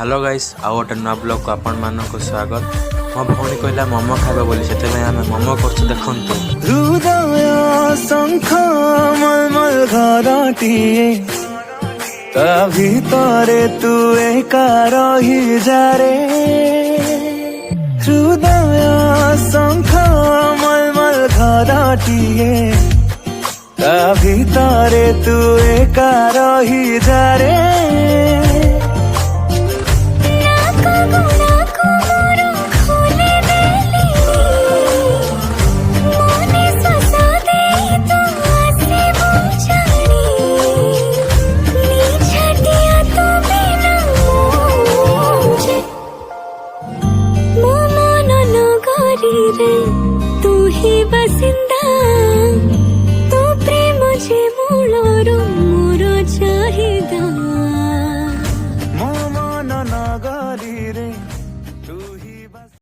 Hello guys आउ गोटे नुआ ब्लॉग को आपण मानक स्वागत। मो भौणी कहला मोमो खाइबा बोली से आम मोमो कर देखु। हृदय शंख मलमल घरटिए ता भितरे तू एका रही जा रे। हृदय शंख मलमल घरटिए ता भितरे तू एका रही जा रे। तू ही बसिंदा तो प्रेम जे मूलरो मोर चाहिदा मो मन नगरी